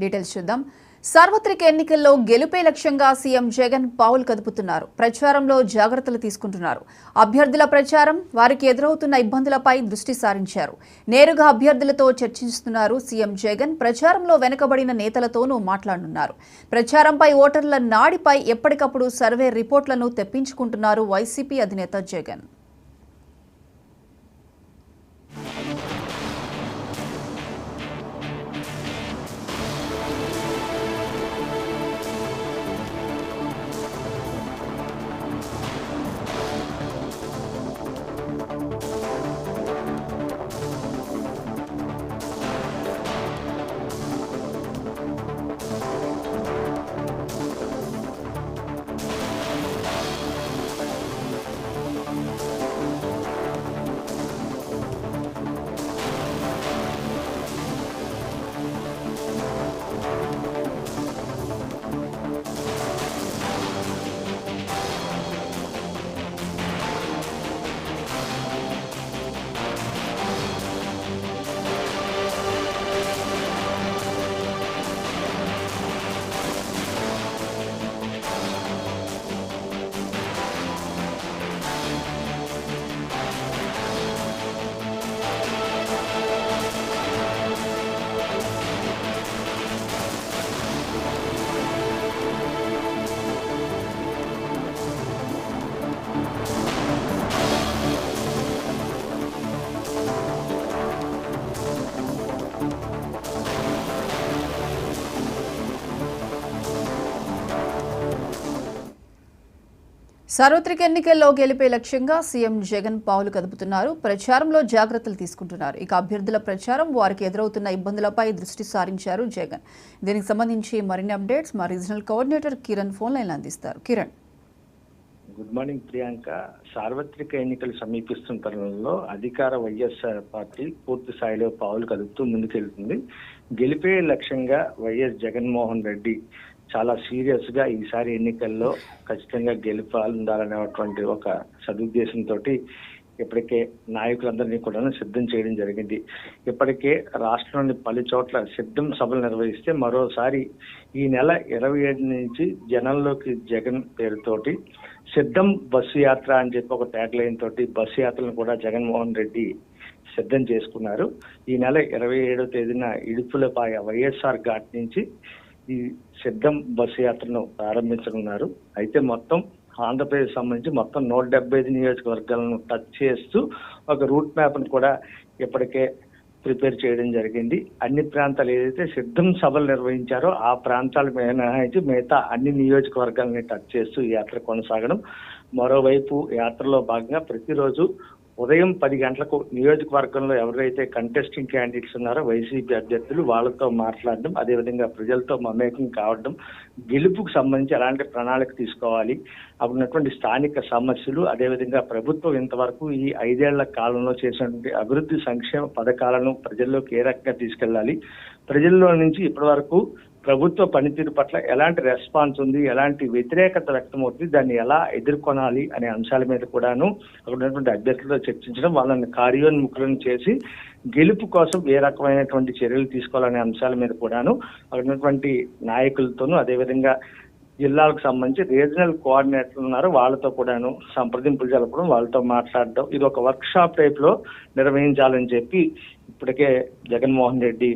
Details చూద్దాం. సార్వత్రిక ఎన్నికల్లో గెలుపే లక్ష్యంగా సీఎం జగన్ పావులు కదుపుతున్నారు. ప్రచారంలో జాగ్రత్తలు తీసుకుంటున్నారు. అభ్యర్థుల ప్రచారం, వారికి ఎదురవుతున్న ఇబ్బందులపై దృష్టి సారించారు. నేరుగా అభ్యర్థులతో చర్చిస్తున్నారు సీఎం జగన్. ప్రచారంలో వెనుకబడిన నేతలతోనూ మాట్లాడనున్నారు. ప్రచారంపై ఓటర్ల నాడిపై ఎప్పటికప్పుడు సర్వే రిపోర్టులను తెప్పించుకుంటున్నారు వైసీపీ అధినేత జగన్. సార్వత్రిక ఎన్నికల్లో గెలిపే లక్ష్యంగా సీఎం జగన్ పావులు కదుపుతున్నారు. ప్రచారంలో జాగ్రత్తలు తీసుకుంటున్నారు. ఇక అభ్యర్థుల ప్రచారం, వారికి ఎదురవుతున్న ఇబ్బందులపై దృష్టి సారించారు జగన్. దీనికి సంబంధించి మరిన్ని అప్డేట్స్ మా regional coordinator Kiran phone line అందిస్తారు. Kiran, good morning Priyanka. సార్వత్రిక ఎన్నికలు సమీపిస్తున్న తరుణంలో అధికార వైఎస్ఆర్ పార్టీ పూర్తి స్థాయిలో పావులు కదుపుతూ ముందుకెళ్తుంది. గెలిపే లక్ష్యంగా వైఎస్ జగన్మోహన్ రెడ్డి చాలా సీరియస్ గా ఈసారి ఎన్నికల్లో ఖచ్చితంగా గెలుపాలనేటువంటి ఒక సదుద్దేశంతో ఇప్పటికే నాయకులందరినీ కూడా సిద్ధం చేయడం జరిగింది. ఇప్పటికే రాష్ట్రంలోని పలు చోట్ల సిద్ధం సభలు నిర్వహిస్తే మరోసారి ఈ నెల 27 నుంచి జనంలోకి జగన్ పేరుతోటి సిద్ధం బస్సు యాత్ర అని చెప్పి ఒక ట్యాగ్ లైన్ తోటి బస్సు యాత్రలను కూడా జగన్మోహన్ రెడ్డి సిద్ధం చేసుకున్నారు. ఈ నెల 27వ తేదీన ఇడుపులపాయ వైఎస్ఆర్ ఘాట్ నుంచి ఈ సిద్ధం బస్సు యాత్రను ప్రారంభించనున్నారు. అయితే మొత్తం ఆంధ్రప్రదేశ్ సంబంధించి మొత్తం 175 నియోజకవర్గాలను టచ్ చేస్తూ ఒక రూట్ మ్యాప్ ను కూడా ఇప్పటికే ప్రిపేర్ చేయడం జరిగింది. అన్ని ప్రాంతాలు ఏదైతే సిద్ధం సభలు నిర్వహించారో ఆ ప్రాంతాలు మినహాయించి మిగతా అన్ని నియోజకవర్గాలని టచ్ చేస్తూ ఈ యాత్ర కొనసాగడం. మరోవైపు యాత్రలో భాగంగా ప్రతిరోజు ఉదయం 10 గంటలకు నియోజకవర్గంలో ఎవరైతే కంటెస్టింగ్ క్యాండిడేట్స్ ఉన్నారో వైసీపీ అభ్యర్థులు వాళ్ళతో మాట్లాడడం, అదేవిధంగా ప్రజలతో మమేకం కావడం, గెలుపుకు సంబంధించి ఎలాంటి ప్రణాళిక తీసుకోవాలి, అప్పుడున్నటువంటి స్థానిక సమస్యలు, అదేవిధంగా ప్రభుత్వం ఇంతవరకు ఈ 5 ఏళ్ల కాలంలో చేసినటువంటి అభివృద్ధి సంక్షేమ పథకాలను ప్రజల్లోకి ఏ రకంగా తీసుకెళ్లాలి, ప్రజల్లో నుంచి ఇప్పటి వరకు ప్రభుత్వ పనితీరు పట్ల ఎలాంటి రెస్పాన్స్ ఉంది, ఎలాంటి వ్యతిరేకత వ్యక్తమవుతుంది, దాన్ని ఎలా ఎదుర్కొనాలి అనే అంశాల మీద కూడాను అక్కడ ఉన్నటువంటి అభ్యర్థులతో చర్చించడం, వాళ్ళని కార్యోన్ముఖులను చేసి గెలుపు కోసం ఏ రకమైనటువంటి చర్యలు తీసుకోవాలనే అంశాల మీద కూడాను అక్కడ ఉన్నటువంటి నాయకులతోనూ, అదేవిధంగా జిల్లాలకు సంబంధించి రీజనల్ కోఆర్డినేటర్లు ఉన్నారు వాళ్ళతో కూడాను సంప్రదింపులు జరపడం, వాళ్ళతో మాట్లాడడం, ఇది ఒక వర్క్ షాప్ టైప్ లో నిర్వహించాలని చెప్పి ఇప్పటికే జగన్మోహన్ రెడ్డి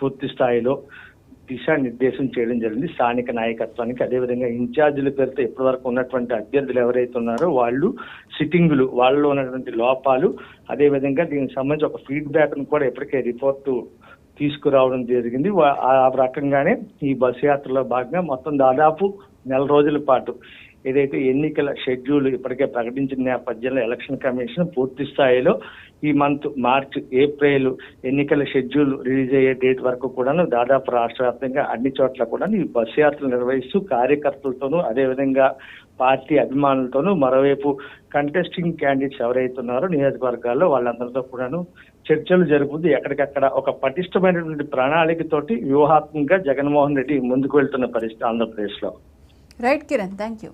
పూర్తి స్థాయిలో దిశానిర్దేశం చేయడం జరిగింది స్థానిక నాయకత్వానికి. అదేవిధంగా ఇన్ఛార్జీల పేరుతో ఇప్పటి వరకు ఉన్నటువంటి అభ్యర్థులు ఎవరైతే ఉన్నారో వాళ్ళు సిట్టింగులు, వాళ్ళలో ఉన్నటువంటి లోపాలు, అదేవిధంగా దీనికి సంబంధించి ఒక ఫీడ్బ్యాక్ ను కూడా ఇప్పటికే రిపోర్టు తీసుకురావడం జరిగింది. ఆ రకంగానే ఈ బస్సు యాత్రలో భాగంగా మొత్తం దాదాపు 4 రోజుల పాటు ఏదైతే ఎన్నికల షెడ్యూల్ ఇప్పటికే ప్రకటించిన నేపథ్యంలో ఎలక్షన్ కమిషన్ పూర్తి స్థాయిలో ఈ మంత్ మార్చ్, ఏప్రిల్ ఎన్నికల షెడ్యూల్ రిలీజ్ అయ్యే డేట్ వరకు కూడాను దాదాపు రాష్ట్ర వ్యాప్తంగా అన్ని చోట్ల కూడా ఈ బస్సు యాత్రలు నిర్వహిస్తూ కార్యకర్తలతోనూ, అదేవిధంగా పార్టీ అభిమానులతోనూ, మరోవైపు కంటెస్టింగ్ క్యాండిడేట్స్ ఎవరైతే ఉన్నారో నియోజకవర్గాల్లో వాళ్ళందరితో కూడాను చర్చలు జరుపుతూ ఎక్కడికక్కడ ఒక పటిష్టమైనటువంటి ప్రణాళికతోటి వ్యూహాత్మకంగా జగన్మోహన్ రెడ్డి ముందుకు వెళ్తున్న పరిస్థితి ఆంధ్రప్రదేశ్ లో. Right Kiran, thank you.